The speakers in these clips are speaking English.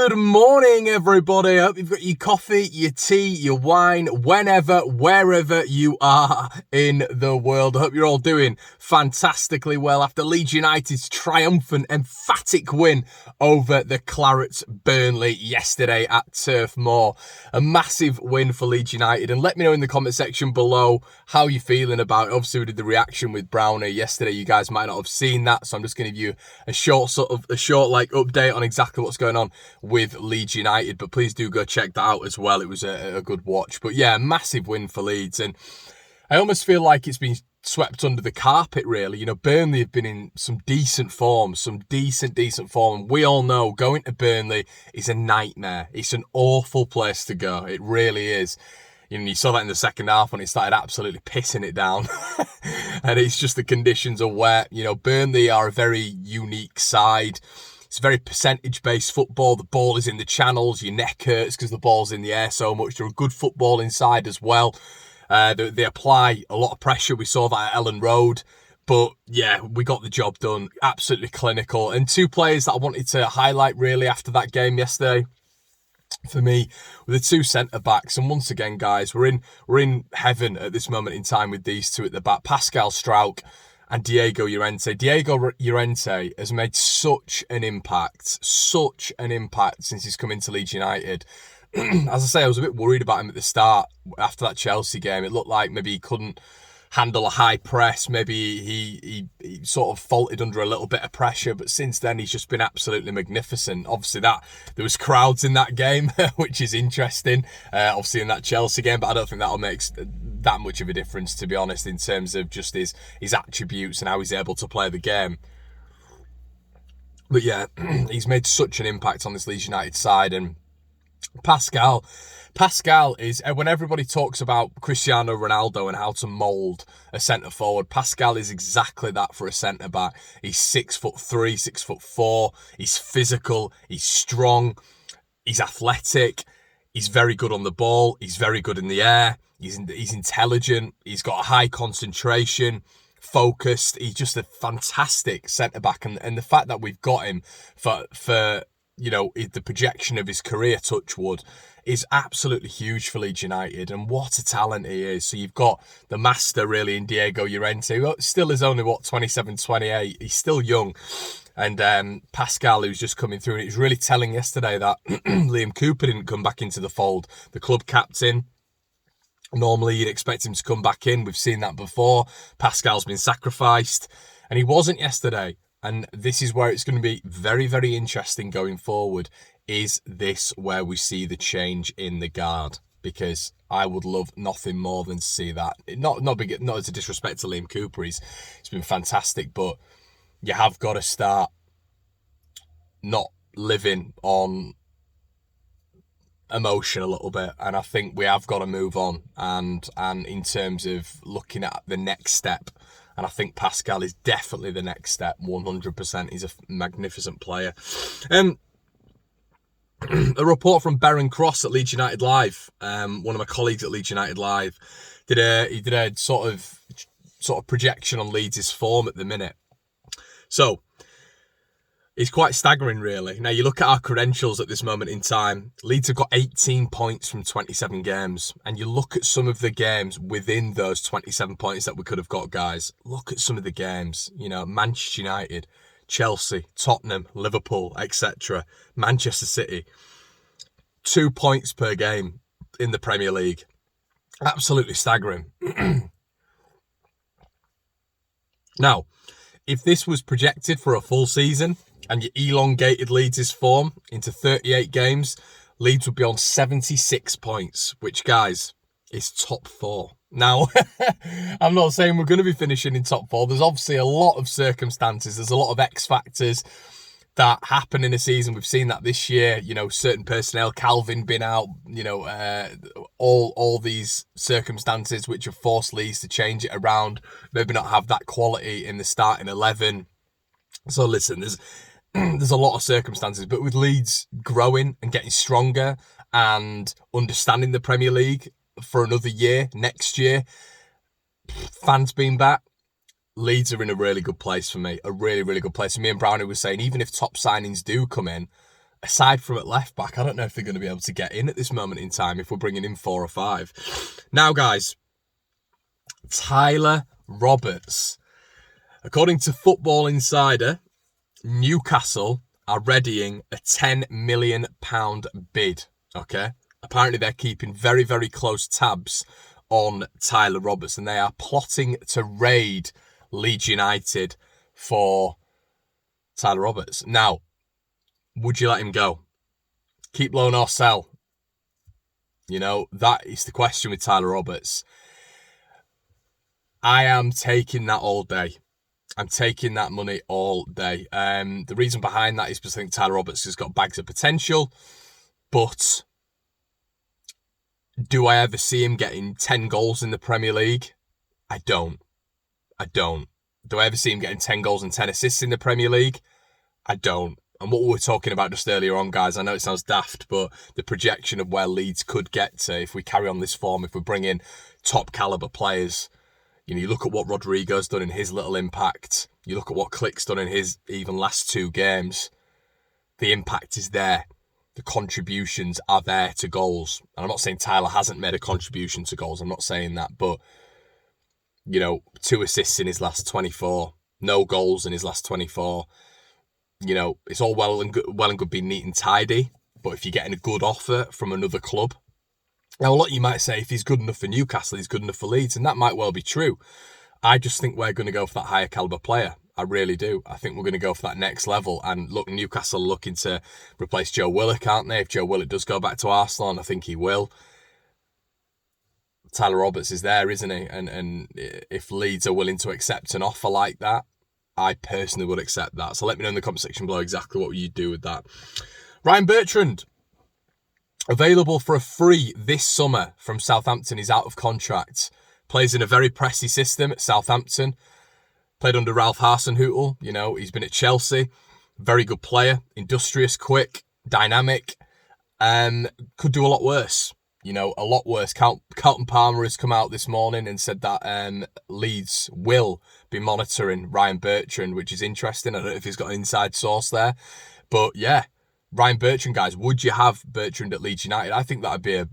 Good morning, everybody. I hope you've got your coffee, your tea, your wine, whenever, wherever you are in the world. I hope you're all doing fantastically well after Leeds United's triumphant, emphatic win over the Clarets Burnley yesterday at Turf Moor. A massive win for Leeds United. And let me know in the comment section below how you're feeling about it. Obviously, we did the reaction with Browner yesterday. You guys might not have seen that, so I'm just going to give you a short update on exactly what's going on with Leeds United, but please do go check that out as well. It was a good watch. But yeah, massive win for Leeds, and I almost feel like it's been swept under the carpet, really. You know, Burnley have been in some decent form, some decent form, and we all know going to Burnley is a nightmare. It's an awful place to go. It really is. You know, you saw that in the second half when it started absolutely pissing it down. And it's just the conditions are wet. You know, Burnley are a very unique side. It's very percentage-based football. The ball is in the channels. Your neck hurts because the ball's in the air so much. They're a good football inside as well. They apply a lot of pressure. We saw that at Ellen Road. But yeah, we got the job done. Absolutely clinical. And two players that I wanted to highlight really after that game yesterday, for me, were the two centre-backs. And once again, guys, we're in heaven at this moment in time with these two at the back. Pascal Struijk and Diego Llorente. Diego Llorente has made such an impact since he's come into Leeds United. As I say, I was a bit worried about him at the start after that Chelsea game. It looked like maybe he couldn't handle a high press. Maybe he sort of faltered under a little bit of pressure, but since then he's just been absolutely magnificent. Obviously there was crowds in that game, which is interesting, obviously in that Chelsea game, but I don't think that'll make that much of a difference, to be honest, in terms of just his attributes and how he's able to play the game. But yeah, he's made such an impact on this Leeds United side. And Pascal is, when everybody talks about Cristiano Ronaldo and how to mould a centre forward, Pascal is exactly that for a centre back. He's 6'3", 6'4". He's physical. He's strong. He's athletic. He's very good on the ball. He's very good in the air. He's intelligent. He's got a high concentration, focused. He's just a fantastic centre back, and the fact that we've got him for you know, the projection of his career, touch wood, is absolutely huge for Leeds United. And what a talent he is. So you've got the master, really, in Diego Llorente, who still is only, 27, 28. He's still young. And Pascal, who's just coming through. And it was really telling yesterday that Liam Cooper didn't come back into the fold. The club captain, normally you'd expect him to come back in. We've seen that before. Pascal's been sacrificed, and he wasn't yesterday. And this is where it's going to be very, very interesting going forward. Is this where we see the change in the guard? Because I would love nothing more than to see that. Not as a disrespect to Liam Cooper. He's been fantastic, but you have got to start not living on emotion a little bit, and I think we have got to move on. And in terms of looking at the next step, and I think Pascal is definitely the next step, 100%. He's a magnificent player. A report from Baron Cross at Leeds United Live, one of my colleagues at Leeds United Live, did a sort of projection on Leeds' form at the minute. So it's quite staggering, really. Now, you look at our credentials at this moment in time. Leeds have got 18 points from 27 games. And you look at some of the games within those 27 points that we could have got, guys. Look at some of the games. You know, Manchester United, Chelsea, Tottenham, Liverpool, etc. Manchester City. 2 points per game in the Premier League. Absolutely staggering. Now, if this was projected for a full season, and you elongated Leeds' form into 38 games, Leeds would be on 76 points, which, guys, is top 4. Now, I'm not saying we're going to be finishing in top 4. There's obviously a lot of circumstances. There's a lot of X factors that happen in a season. We've seen that this year, you know, certain personnel, Calvin been out, you know, all these circumstances which have forced Leeds to change it around, maybe not have that quality in the starting 11. So listen, there's a lot of circumstances, but with Leeds growing and getting stronger and understanding the Premier League for another year, next year, fans being back, Leeds are in a really good place for me. A really, really good place. And me and Brownie was saying, even if top signings do come in, aside from at left back, I don't know if they're going to be able to get in at this moment in time if we're bringing in 4 or 5. Now, guys, Tyler Roberts. According to Football Insider, Newcastle are readying a £10 million bid, okay? Apparently they're keeping very, very close tabs on Tyler Roberts, and they are plotting to raid Leeds United for Tyler Roberts. Now, would you let him go? Keep loan or sell? You know, that is the question with Tyler Roberts. I am taking that all day. I'm taking that money all day. The reason behind that is because I think Tyler Roberts has got bags of potential, but do I ever see him getting 10 goals in the Premier League? I don't. Do I ever see him getting 10 goals and 10 assists in the Premier League? I don't. And what we were talking about just earlier on, guys, I know it sounds daft, but the projection of where Leeds could get to if we carry on this form, if we bring in top calibre players. You know, you look at what Rodrigo's done in his little impact. You look at what Klick's done in his even last 2 games. The impact is there. The contributions are there to goals. And I'm not saying Tyler hasn't made a contribution to goals. I'm not saying that. But, you know, 2 assists in his last 24. No goals in his last 24. You know, it's all well and good being neat and tidy. But if you're getting a good offer from another club, now, a lot you might say, if he's good enough for Newcastle, he's good enough for Leeds, and that might well be true. I just think we're going to go for that higher calibre player. I really do. I think we're going to go for that next level. And look, Newcastle are looking to replace Joe Willock, aren't they? If Joe Willock does go back to Arsenal, and I think he will, Tyler Roberts is there, isn't he? And if Leeds are willing to accept an offer like that, I personally would accept that. So let me know in the comment section below exactly what you do with that. Ryan Bertrand. Available for a free this summer from Southampton. He's out of contract. Plays in a very pressy system at Southampton. Played under Ralph Hasenhüttl. You know, he's been at Chelsea. Very good player. Industrious, quick, dynamic. Could do a lot worse. You know, a lot worse. Carlton Palmer has come out this morning and said that Leeds will be monitoring Ryan Bertrand, which is interesting. I don't know if he's got an inside source there. But yeah. Ryan Bertrand, guys, would you have Bertrand at Leeds United? I think that would be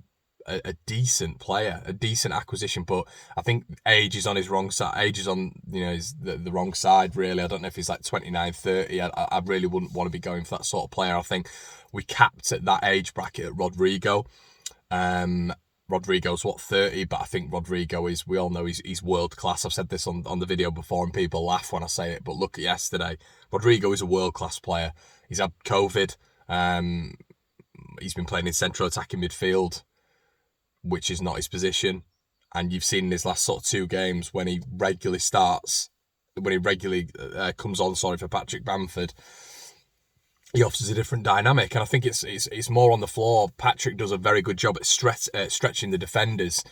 a decent player, a decent acquisition, but I think age is on his wrong side. Age is on, you know, the wrong side, really. I don't know if he's like 29, 30. I really wouldn't want to be going for that sort of player. I think we capped at that age bracket at Rodrigo. Rodrigo's 30, but I think Rodrigo is, we all know he's world class. I've said this on the video before and people laugh when I say it, but look at yesterday. Rodrigo is a world class player. He's had COVID. He's been playing in central attacking midfield, which is not his position. And you've seen in his last sort of 2 games when he regularly comes on, for Patrick Bamford, he offers a different dynamic. And I think it's more on the floor. Patrick does a very good job at stretching the defenders.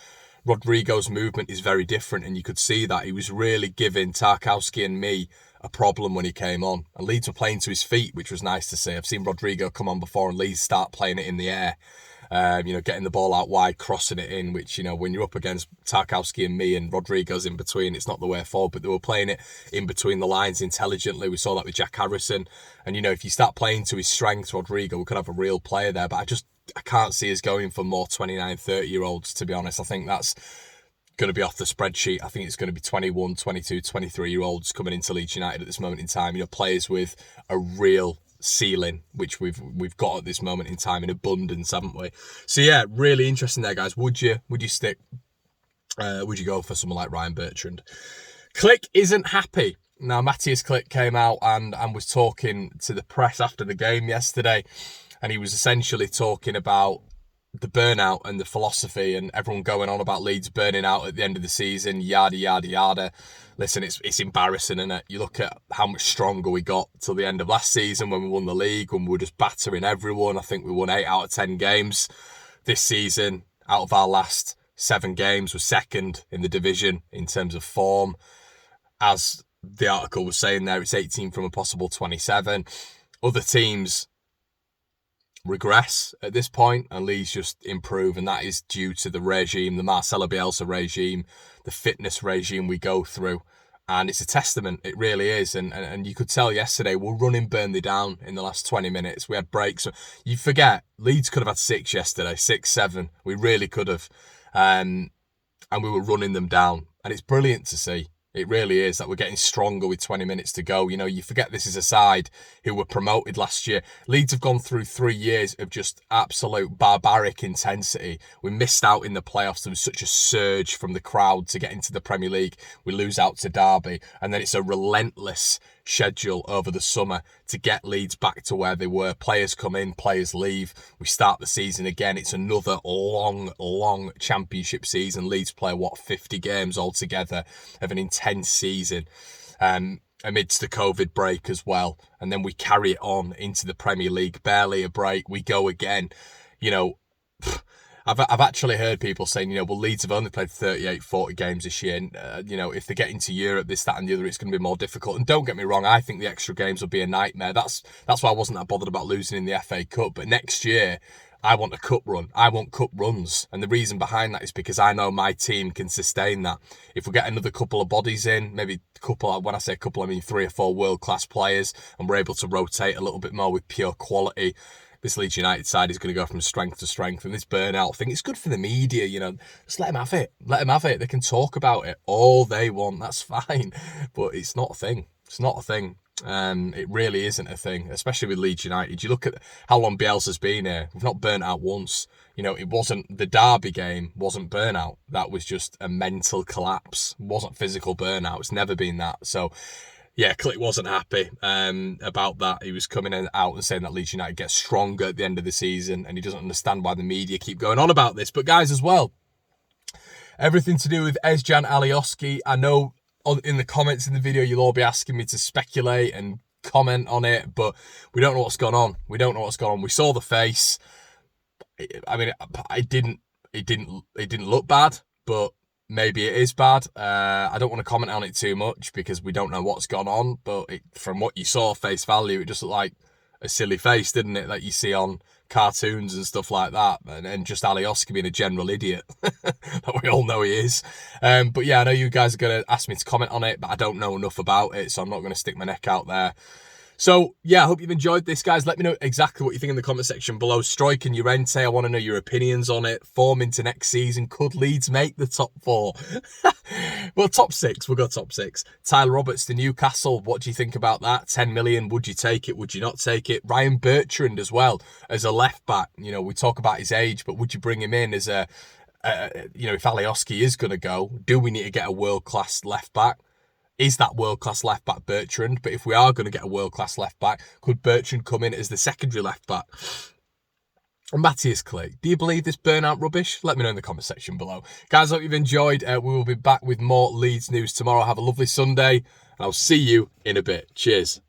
Rodrigo's movement is very different, and you could see that he was really giving Tarkowski and me a problem when he came on. And Leeds were playing to his feet, which was nice to see. I've seen Rodrigo come on before and Leeds start playing it in the air. You know, getting the ball out wide, crossing it in, which, you know, when you're up against Tarkowski and me and Rodrigo's in between, it's not the way forward, but they were playing it in between the lines intelligently. We saw that with Jack Harrison. And, you know, if you start playing to his strengths, Rodrigo, we could have a real player there. But I can't see us going for more 29, 30-year-olds, to be honest. I think that's going to be off the spreadsheet. I think it's going to be 21, 22, 23-year-olds coming into Leeds United at this moment in time. You know, players with a real ceiling, which we've got at this moment in time in abundance, haven't we? So yeah, really interesting there, guys. Would you stick? Would you go for someone like Ryan Bertrand? Klick isn't happy. Now, Matthias Klick came out and was talking to the press after the game yesterday, and he was essentially talking about the burnout and the philosophy and everyone going on about Leeds burning out at the end of the season, yada, yada, yada. Listen, it's embarrassing, isn't it? You look at how much stronger we got till the end of last season when we won the league, when we were just battering everyone. I think we won 8 out of 10 games. This season, out of our last 7 games, we're second in the division in terms of form. As the article was saying there, it's 18 from a possible 27. Other teams regress at this point and Leeds just improve, and that is due to the regime, the Marcelo Bielsa regime, the fitness regime we go through. And it's a testament, it really is. And you could tell yesterday we're running Burnley down in the last 20 minutes. We had breaks. You forget, Leeds could have had 6 yesterday, 6, 7. We really could have. And we were running them down. And it's brilliant to see. It really is that we're getting stronger with 20 minutes to go. You know, you forget this is a side who were promoted last year. Leeds have gone through 3 years of just absolute barbaric intensity. We missed out in the playoffs. There was such a surge from the crowd to get into the Premier League. We lose out to Derby. And then it's a relentless schedule over the summer to get Leeds back to where they were. Players come in, players leave. We start the season again. It's another long championship season. Leeds play, 50 games altogether of an intense season amidst the COVID break as well. And then we carry it on into the Premier League. Barely a break. We go again. You know, I've actually heard people saying, you know, well, Leeds have only played 38, 40 games this year. And, you know, if they get into Europe, this, that and the other, it's going to be more difficult. And don't get me wrong, I think the extra games will be a nightmare. That's why I wasn't that bothered about losing in the FA Cup. But next year, I want a cup run. I want cup runs. And the reason behind that is because I know my team can sustain that. If we get another couple of bodies in, maybe a couple, when I say a couple, I mean 3 or 4 world-class players, and we're able to rotate a little bit more with pure quality, this Leeds United side is going to go from strength to strength. And this burnout thing, it's good for the media, you know. Just let them have it. Let them have it. They can talk about it all they want. That's fine. But it's not a thing. It's not a thing. It really isn't a thing, especially with Leeds United. You look at how long Bielsa's been here. We've not burnt out once. You know, it wasn't the Derby game, wasn't burnout. That was just a mental collapse. It wasn't physical burnout. It's never been that. So, yeah, Click wasn't happy about that. He was coming out and saying that Leeds United gets stronger at the end of the season, and he doesn't understand why the media keep going on about this. But guys, as well, everything to do with Özcan Alioski. I know in the comments in the video, you'll all be asking me to speculate and comment on it, but we don't know what's gone on. We don't know what's gone on. We saw the face. I mean, it didn't look bad, but maybe it is bad. I don't want to comment on it too much because we don't know what's gone on, but from what you saw, face value, it just looked like a silly face, didn't it, that you see on cartoons and stuff like that, and just Alioski being a general idiot that we all know he is. But yeah, I know you guys are going to ask me to comment on it, but I don't know enough about it, so I'm not going to stick my neck out there. So, yeah, I hope you've enjoyed this, guys. Let me know exactly what you think in the comment section below. Strike and Llorente, I want to know your opinions on it. Form into next season. Could Leeds make the top 4? Well, top 6. We'll go top 6. Tyler Roberts to Newcastle. What do you think about that? 10 million. Would you take it? Would you not take it? Ryan Bertrand as well as a left back. You know, we talk about his age, but would you bring him in as a, you know, if Alioski is going to go, do we need to get a world-class left back? Is that world-class left-back Bertrand? But if we are going to get a world-class left-back, could Bertrand come in as the secondary left-back? And Matthias Click, do you believe this burnout rubbish? Let me know in the comment section below. Guys, I hope you've enjoyed. We will be back with more Leeds news tomorrow. Have a lovely Sunday, and I'll see you in a bit. Cheers.